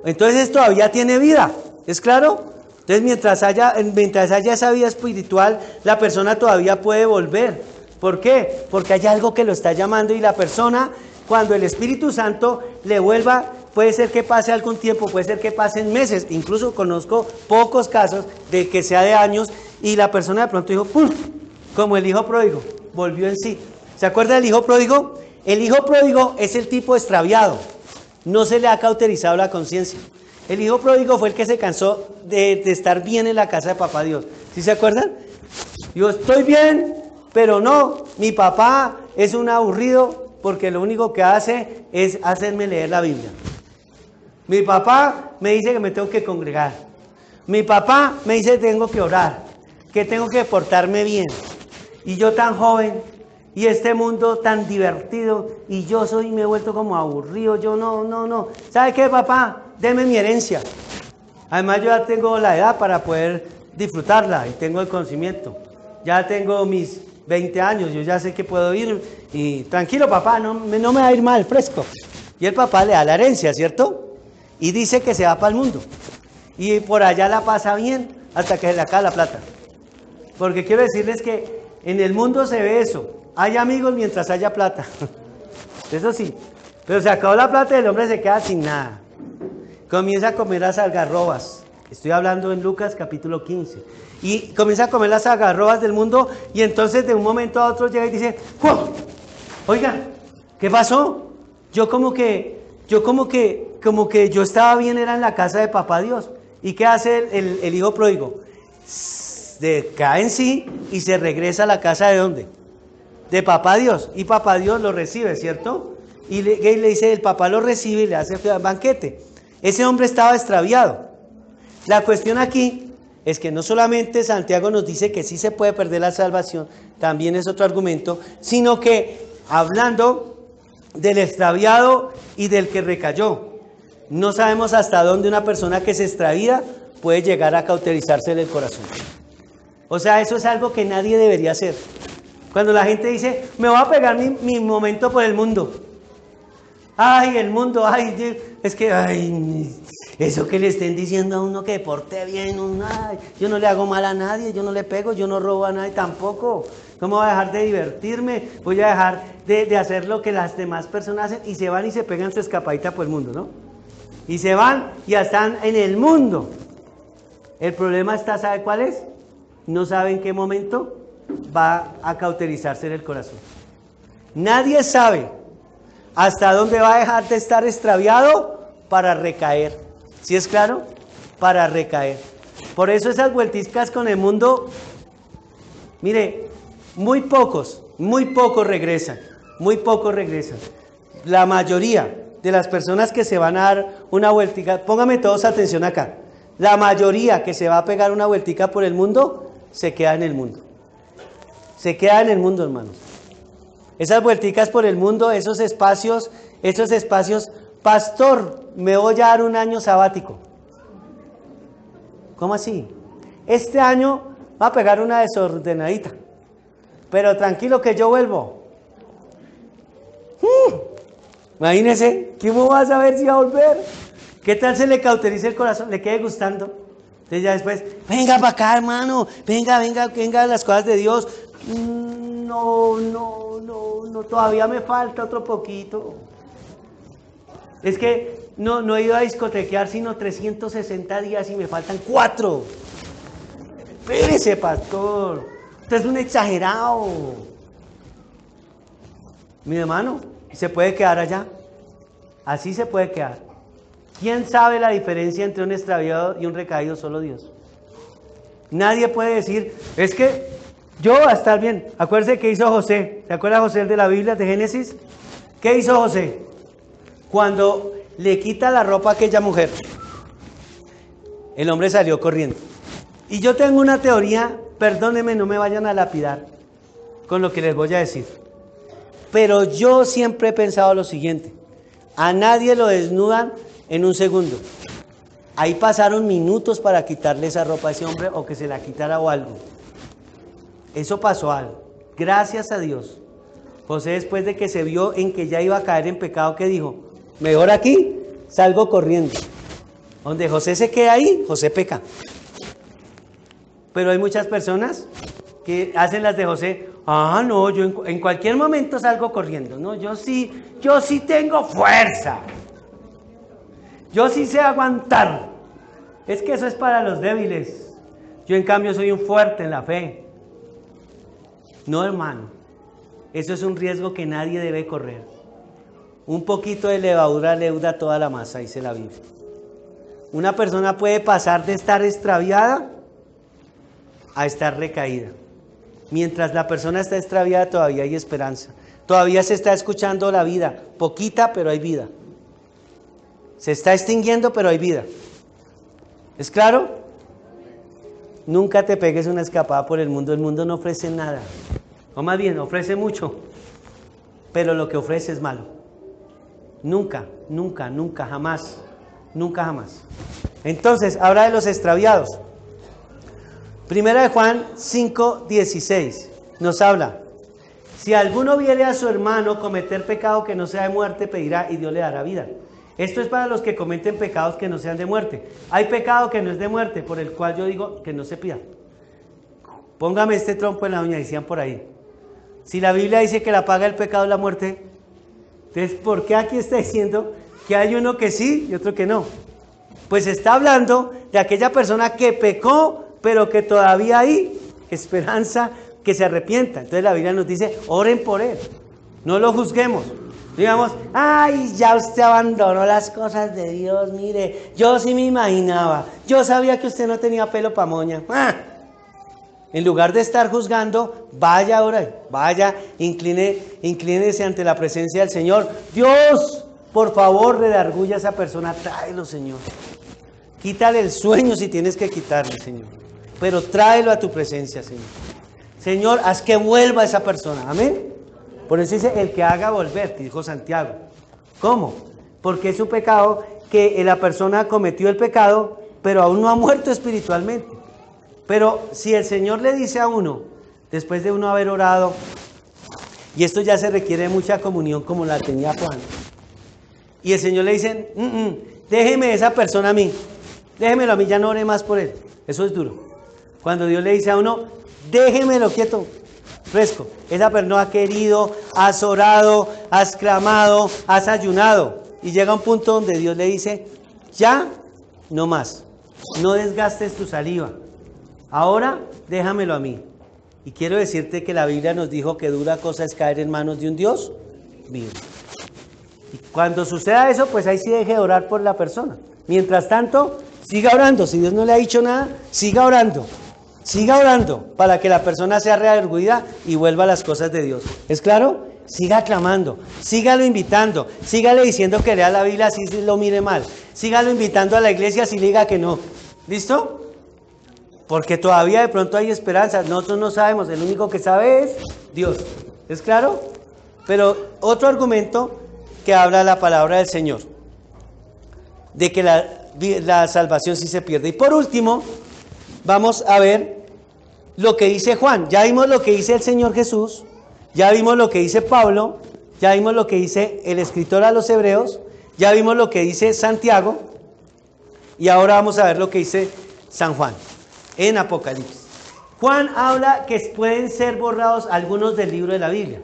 Entonces todavía tiene vida, ¿es claro? Entonces mientras haya esa vida espiritual, la persona todavía puede volver. ¿Por qué? Porque hay algo que lo está llamando y la persona, cuando el Espíritu Santo le vuelva, puede ser que pase algún tiempo, puede ser que pasen meses, incluso conozco pocos casos de que sea de años y la persona de pronto dijo, ¡pum!, como el hijo pródigo, volvió en sí. ¿Se acuerda del hijo pródigo? El hijo pródigo es el tipo extraviado. No se le ha cauterizado la conciencia. El hijo pródigo fue el que se cansó de estar bien en la casa de papá Dios. ¿Sí se acuerdan? Yo estoy bien, pero no, mi papá es un aburrido porque lo único que hace es hacerme leer la Biblia. Mi papá me dice que me tengo que congregar. Mi papá me dice que tengo que orar, que tengo que portarme bien. Y yo tan joven, y este mundo tan divertido, y yo me he vuelto como aburrido, yo no. ¿Sabe qué, papá? Deme mi herencia. Además yo ya tengo la edad para poder disfrutarla y tengo el conocimiento. Ya tengo mis 20 años, yo ya sé que puedo ir y tranquilo papá, no me va a ir mal, fresco. Y el papá le da la herencia, ¿cierto? Y dice que se va para el mundo. Y por allá la pasa bien hasta que se le acaba la plata. Porque quiero decirles que en el mundo se ve eso. Hay amigos mientras haya plata. Eso sí. Pero se acabó la plata y el hombre se queda sin nada. Comienza a comer las algarrobas. Estoy hablando en Lucas capítulo 15. Y comienza a comer las algarrobas del mundo y entonces de un momento a otro llega y dice, ¡wow! Oiga, ¿qué pasó? Yo como que yo estaba bien, era en la casa de papá Dios. ¿Y qué hace el hijo pródigo? Cae en sí y se regresa a la casa ¿de dónde? De papá Dios. Y papá Dios lo recibe, ¿cierto? Y le dice, el papá lo recibe y le hace banquete. Ese hombre estaba extraviado. La cuestión aquí es que no solamente Santiago nos dice que sí se puede perder la salvación, también es otro argumento, sino que hablando del extraviado y del que recayó, no sabemos hasta dónde una persona que se extravía puede llegar a cauterizarse el corazón. O sea, eso es algo que nadie debería hacer. Cuando la gente dice, me voy a pegar mi momento por el mundo. Ay, el mundo, ay, es que, ay, eso que le estén diciendo a uno que porte bien, ay, yo no le hago mal a nadie, yo no le pego, yo no robo a nadie tampoco. ¿Cómo voy a dejar de divertirme? Voy a dejar de hacer lo que las demás personas hacen y se van y se pegan su escapadita por el mundo, ¿no? Y se van y ya están en el mundo. El problema está, ¿sabe cuál es? No sabe en qué momento va a cauterizarse en el corazón. Nadie sabe hasta dónde va a dejar de estar extraviado para recaer. ¿Sí es claro? Para recaer. Por eso esas vuelticas con el mundo, mire, muy pocos regresan. Muy pocos regresan. La mayoría de las personas que se van a dar una vueltica, póngame todos atención acá. La mayoría que se va a pegar una vueltica por el mundo, se queda en el mundo. Se queda en el mundo, hermanos. Esas vuelticas por el mundo, esos espacios, pastor, me voy a dar un año sabático. ¿Cómo así? Este año va a pegar una desordenadita, pero tranquilo que yo vuelvo. Imagínese, ¿cómo va a saber si va a volver? ¿Qué tal se le cauterice el corazón? ¿Le quede gustando? Entonces ya después, venga para acá, hermano, venga las cosas de Dios. No, todavía me falta otro poquito. Es que no he ido a discotequear sino 360 días y me faltan 4. Espérese, pastor, usted es un exagerado. Mi hermano, se puede quedar allá. Así se puede quedar. ¿Quién sabe la diferencia entre un extraviado y un recaído? Solo Dios. Nadie puede decir, es que yo voy a estar bien. Acuérdese qué hizo José. ¿Se acuerda José el de la Biblia, de Génesis? ¿Qué hizo José? Cuando le quita la ropa a aquella mujer, el hombre salió corriendo. Y yo tengo una teoría, perdónenme, no me vayan a lapidar con lo que les voy a decir. Pero yo siempre he pensado lo siguiente: a nadie lo desnudan en un segundo. Ahí pasaron minutos para quitarle esa ropa a ese hombre o que se la quitara o algo. Eso pasó algo. Gracias a Dios. José, después de que se vio en que ya iba a caer en pecado, ¿qué dijo? Mejor aquí salgo corriendo. Donde José se queda ahí, José peca. Pero hay muchas personas que hacen las de José. Ah, no, yo en cualquier momento salgo corriendo. No, yo sí tengo fuerza. Yo sí sé aguantar. Es que eso es para los débiles. Yo en cambio soy un fuerte en la fe. No, hermano. Eso es un riesgo que nadie debe correr. Un poquito de levadura leuda toda la masa, dice la Biblia. Una persona puede pasar de estar extraviada a estar recaída. Mientras la persona está extraviada, todavía hay esperanza. Todavía se está escuchando la vida. Poquita, pero hay vida. Se está extinguiendo, pero hay vida. ¿Es claro? Nunca te pegues una escapada por el mundo. El mundo no ofrece nada. O más bien, ofrece mucho. Pero lo que ofrece es malo. Nunca, jamás. Nunca, jamás. Entonces, habla de los extraviados. Primera de Juan 5:16 nos habla: si alguno viere a su hermano cometer pecado que no sea de muerte, pedirá y Dios le dará vida. Esto es para los que cometen pecados que no sean de muerte. Hay pecado que no es de muerte, por el cual yo digo que no se pida. Póngame este trompo en la uña, decían por ahí. Si la Biblia dice que la paga del pecado es la muerte, entonces ¿por qué aquí está diciendo que hay uno que sí y otro que no? Pues está hablando de aquella persona que pecó, pero que todavía hay esperanza que se arrepienta. Entonces la Biblia nos dice, oren por él, no lo juzguemos. Digamos, ay, ya usted abandonó las cosas de Dios, mire, yo sí me imaginaba, yo sabía que usted no tenía pelo pa' moña. En lugar de estar juzgando, vaya ahora, vaya, inclínese ante la presencia del Señor. Dios, por favor, redarguya a esa persona, tráelo, Señor. Quítale el sueño si tienes que quitarle, Señor. Pero tráelo a tu presencia, Señor. Señor, haz que vuelva esa persona, amén. Por eso dice, el que haga volver, dijo Santiago. ¿Cómo? Porque es un pecado que la persona cometió el pecado, pero aún no ha muerto espiritualmente. Pero si el Señor le dice a uno, después de uno haber orado, y esto ya se requiere mucha comunión como la tenía Juan, y el Señor le dice, déjeme esa persona a mí, déjemelo a mí, ya no ore más por él. Eso es duro. Cuando Dios le dice a uno, déjemelo quieto, fresco. Esa persona ha querido, has orado, has clamado, has ayunado. Y llega un punto donde Dios le dice, ya, no más. No desgastes tu saliva. Ahora, déjamelo a mí. Y quiero decirte que la Biblia nos dijo que dura cosa es caer en manos de un Dios vivo. Y cuando suceda eso, pues ahí sí deje de orar por la persona. Mientras tanto, siga orando. Si Dios no le ha dicho nada, siga orando. Siga orando para que la persona sea redarguida y vuelva a las cosas de Dios. ¿Es claro? Siga clamando, sígalo invitando, sígale diciendo que lea la Biblia si lo mire mal. Sígalo invitando a la iglesia si le diga que no. ¿Listo? Porque todavía de pronto hay esperanza. Nosotros no sabemos, el único que sabe es Dios. ¿Es claro? Pero otro argumento que habla la palabra del Señor, de que la salvación sí se pierde. Y por último, vamos a ver lo que dice Juan. Ya vimos lo que dice el Señor Jesús, ya vimos lo que dice Pablo, ya vimos lo que dice el escritor a los Hebreos, ya vimos lo que dice Santiago, y ahora vamos a ver lo que dice San Juan en Apocalipsis. Juan habla que pueden ser borrados algunos del libro de la Biblia.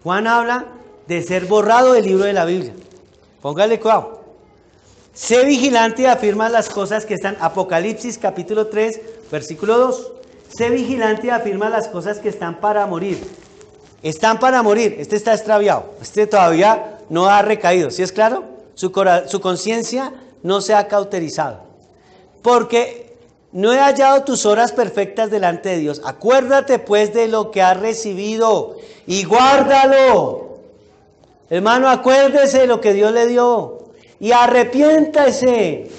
Juan habla de ser borrado del libro de la Biblia. Póngale cuidado. Sé vigilante y afirma las cosas que están. Apocalipsis capítulo 3, versículo 2. Sé vigilante y afirma las cosas que están para morir. Están para morir. Este está extraviado. Este todavía no ha recaído. ¿Sí es claro? Su conciencia no se ha cauterizado. Porque no he hallado tus obras perfectas delante de Dios. Acuérdate pues de lo que has recibido y guárdalo. Hermano, acuérdese de lo que Dios le dio. Y arrepiéntase,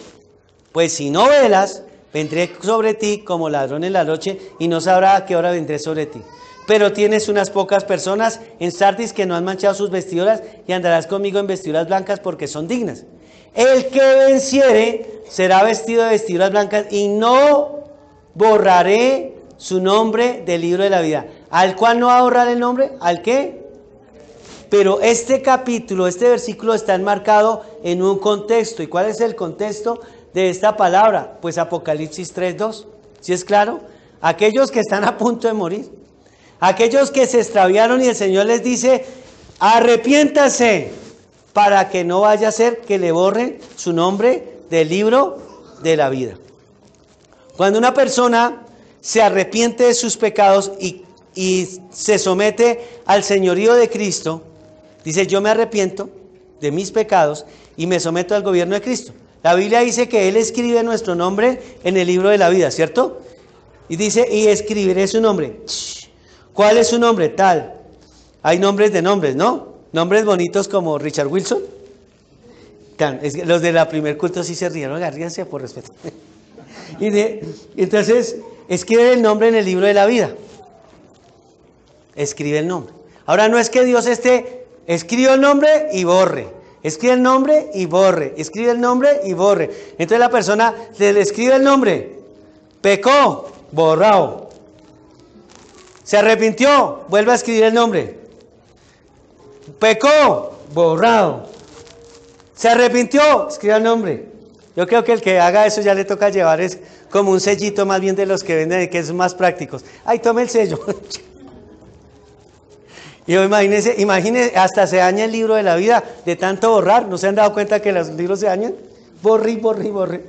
pues si no velas, vendré sobre ti como ladrón en la noche y no sabrá a qué hora vendré sobre ti. Pero tienes unas pocas personas en Sardis que no han manchado sus vestiduras y andarás conmigo en vestiduras blancas porque son dignas. El que venciere será vestido de vestiduras blancas y no borraré su nombre del libro de la vida. ¿Al cual no va a borrar el nombre? ¿Al qué? Pero este capítulo, este versículo está enmarcado en un contexto. ¿Y cuál es el contexto de esta palabra? Pues Apocalipsis 3:2. ¿Sí es claro? Aquellos que están a punto de morir. Aquellos que se extraviaron y el Señor les dice, arrepiéntase para que no vaya a ser que le borren su nombre del libro de la vida. Cuando una persona se arrepiente de sus pecados y se somete al señorío de Cristo, dice, yo me arrepiento de mis pecados y me someto al gobierno de Cristo. La Biblia dice que Él escribe nuestro nombre en el libro de la vida, ¿cierto? Y dice, y escribiré su nombre. ¿Cuál es su nombre? Tal. Hay nombres de nombres, ¿no? Nombres bonitos como Richard Wilson. Los de la primer culto sí se rieron, ríanse por respeto. Entonces, escribe el nombre en el libro de la vida. Escribe el nombre. Ahora no es que Dios escribe el nombre y borre. Escribe el nombre y borre. Escribe el nombre y borre. Entonces la persona le escribe el nombre. Pecó, borrado. Se arrepintió, vuelve a escribir el nombre. Pecó, borrado. Se arrepintió, escribe el nombre. Yo creo que el que haga eso ya le toca llevar es como un sellito más bien de los que venden, que es más prácticos. Ay, tome el sello. Y imagínese, hasta se daña el libro de la vida de tanto borrar. ¿No se han dado cuenta que los libros se dañan? Borre.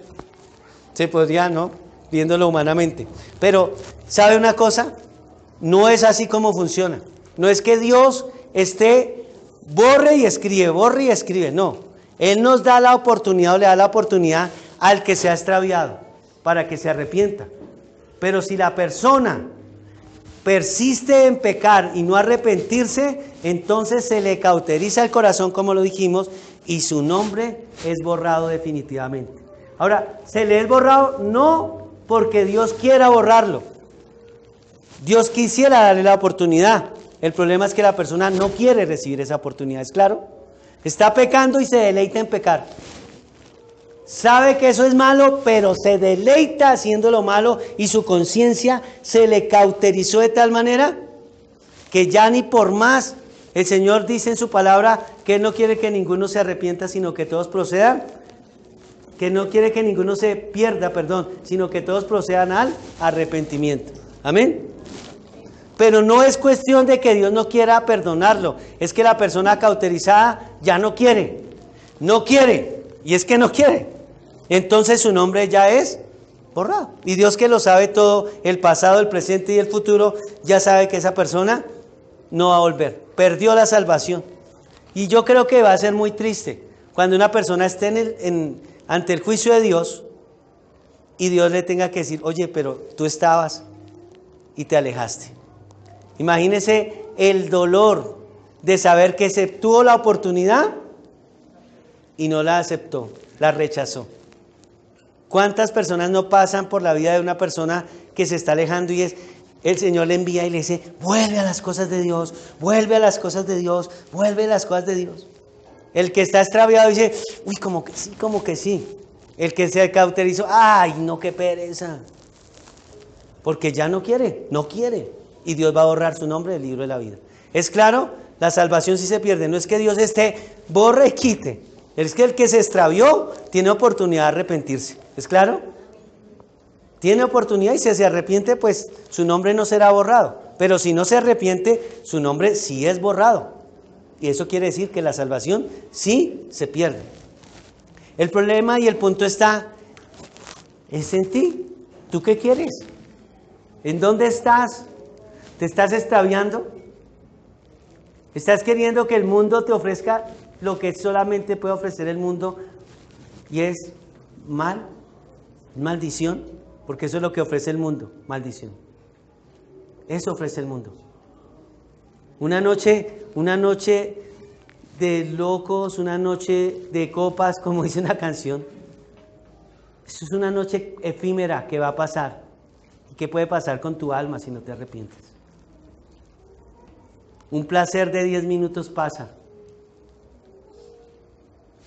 Se podría, ¿no? Viéndolo humanamente. Pero, ¿sabe una cosa? No es así como funciona. No es que Dios esté borre y escribe. No. Él nos da la oportunidad o le da la oportunidad al que se ha extraviado para que se arrepienta. Pero si la persona persiste en pecar y no arrepentirse, entonces se le cauteriza el corazón, como lo dijimos, y su nombre es borrado definitivamente. Ahora, se le es borrado no porque Dios quiera borrarlo. Dios quisiera darle la oportunidad. El problema es que la persona no quiere recibir esa oportunidad, ¿es claro? Está pecando y se deleita en pecar. Sabe que eso es malo, pero se deleita haciendo lo malo y su conciencia se le cauterizó de tal manera que ya ni por más. El Señor dice en su palabra que Él no quiere que ninguno se arrepienta, sino que todos procedan. Que no quiere que ninguno se pierda, sino que todos procedan al arrepentimiento. Amén. Pero no es cuestión de que Dios no quiera perdonarlo. Es que la persona cauterizada ya no quiere. No quiere. Y es que no quiere. Entonces su nombre ya es borrado. Y Dios, que lo sabe todo, el pasado, el presente y el futuro, ya sabe que esa persona no va a volver. Perdió la salvación. Y yo creo que va a ser muy triste cuando una persona esté ante el juicio de Dios y Dios le tenga que decir: oye, pero tú estabas y te alejaste. Imagínese el dolor de saber que se tuvo la oportunidad y no la aceptó, la rechazó. ¿Cuántas personas no pasan por la vida de una persona que se está alejando y el Señor le envía y le dice: vuelve a las cosas de Dios, vuelve a las cosas de Dios, vuelve a las cosas de Dios? El que está extraviado dice: uy, como que sí. El que se cauterizó: ay, no, qué pereza. Porque ya no quiere. Y Dios va a borrar su nombre del libro de la vida. ¿Es claro? La salvación sí se pierde. No es que Dios borre y quite. Es que el que se extravió tiene oportunidad de arrepentirse. ¿Es claro? Tiene oportunidad, y si se arrepiente, pues su nombre no será borrado. Pero si no se arrepiente, su nombre sí es borrado. Y eso quiere decir que la salvación sí se pierde. El problema y el punto es en ti. ¿Tú qué quieres? ¿En dónde estás? ¿Te estás extraviando? ¿Estás queriendo que el mundo te ofrezca lo que solamente puede ofrecer el mundo? Y es maldición, porque eso es lo que ofrece el mundo, maldición. Eso ofrece el mundo. Una noche de locos, una noche de copas, como dice una canción. Eso es una noche efímera que va a pasar. ¿Y qué puede pasar con tu alma si no te arrepientes? Un placer de 10 minutos pasa.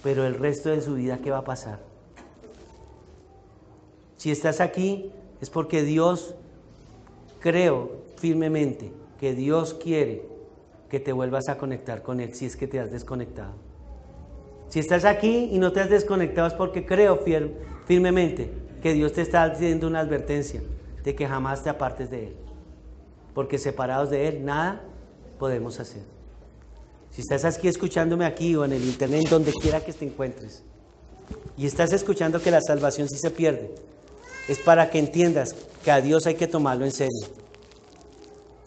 Pero el resto de su vida, ¿qué va a pasar? Si estás aquí, es porque Dios, creo firmemente que Dios quiere que te vuelvas a conectar con Él, si es que te has desconectado. Si estás aquí y no te has desconectado, es porque creo firmemente que Dios te está haciendo una advertencia de que jamás te apartes de Él. Porque separados de Él, nada podemos hacer. Si estás aquí escuchándome aquí o en el internet, donde quiera que te encuentres, y estás escuchando que la salvación sí se pierde, es para que entiendas que a Dios hay que tomarlo en serio.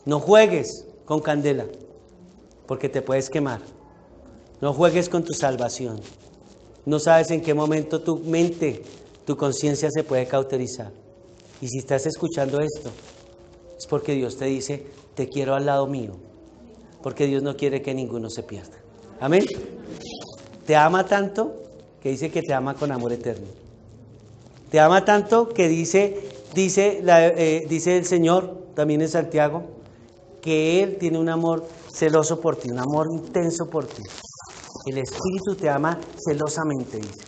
No juegues con candela, porque te puedes quemar. No juegues con tu salvación. No sabes en qué momento tu mente, tu conciencia se puede cauterizar. Y si estás escuchando esto, es porque Dios te dice: te quiero al lado mío. Porque Dios no quiere que ninguno se pierda. Amén. Te ama tanto que dice que te ama con amor eterno. Te ama tanto que dice el Señor, también en Santiago, que Él tiene un amor celoso por ti, un amor intenso por ti. El Espíritu te ama celosamente, dice.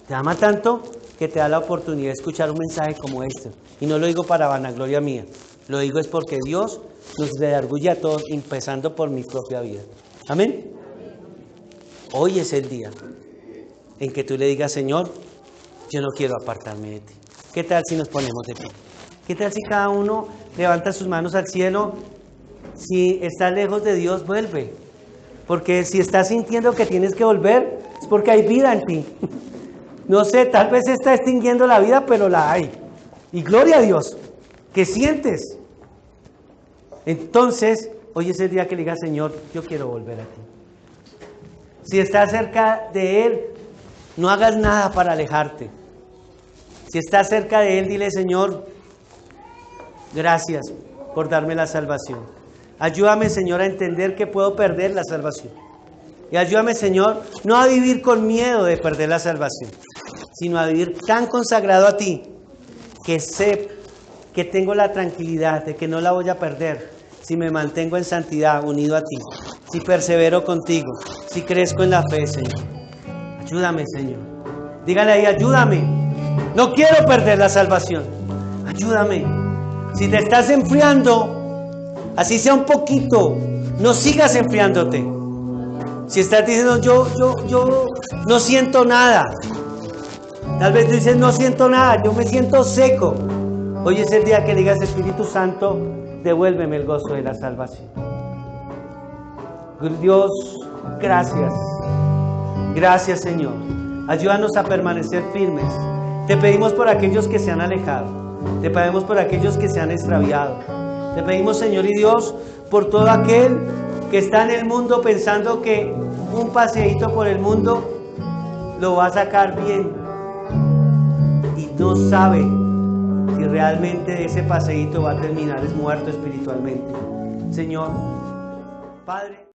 Te ama tanto que te da la oportunidad de escuchar un mensaje como este. Y no lo digo para vanagloria mía. Lo digo es porque Dios nos redarguye a todos, empezando por mi propia vida. Amén. Hoy es el día en que tú le digas, Señor, yo no quiero apartarme de ti. ¿Qué tal si nos ponemos de pie? ¿Qué tal si cada uno levanta sus manos al cielo? Si estás lejos de Dios, vuelve. Porque si estás sintiendo que tienes que volver, es porque hay vida en ti. No sé, tal vez se está extinguiendo la vida, pero la hay. Y gloria a Dios, ¿qué sientes? Entonces, hoy es el día que le digas, Señor, yo quiero volver a ti. Si estás cerca de Él, no hagas nada para alejarte. Si estás cerca de Él, dile, Señor, gracias por darme la salvación. Ayúdame, Señor, a entender que puedo perder la salvación. Y ayúdame, Señor, no a vivir con miedo de perder la salvación, sino a vivir tan consagrado a ti, que sé que tengo la tranquilidad de que no la voy a perder si me mantengo en santidad unido a ti, si persevero contigo, si crezco en la fe, Señor. Ayúdame, Señor. Dígale ahí, ayúdame. No quiero perder la salvación. Ayúdame. Si te estás enfriando, así sea un poquito, no sigas enfriándote. Si estás diciendo, yo no siento nada. Tal vez dices, no siento nada, yo me siento seco. Hoy es el día que le digas, Espíritu Santo, devuélveme el gozo de la salvación. Dios, gracias. Gracias, Señor. Ayúdanos a permanecer firmes. Te pedimos por aquellos que se han alejado. Te pedimos por aquellos que se han extraviado. Te pedimos, Señor y Dios, por todo aquel que está en el mundo pensando que un paseíto por el mundo lo va a sacar bien y no sabe si realmente ese paseíto va a terminar es muerto espiritualmente. Señor, Padre.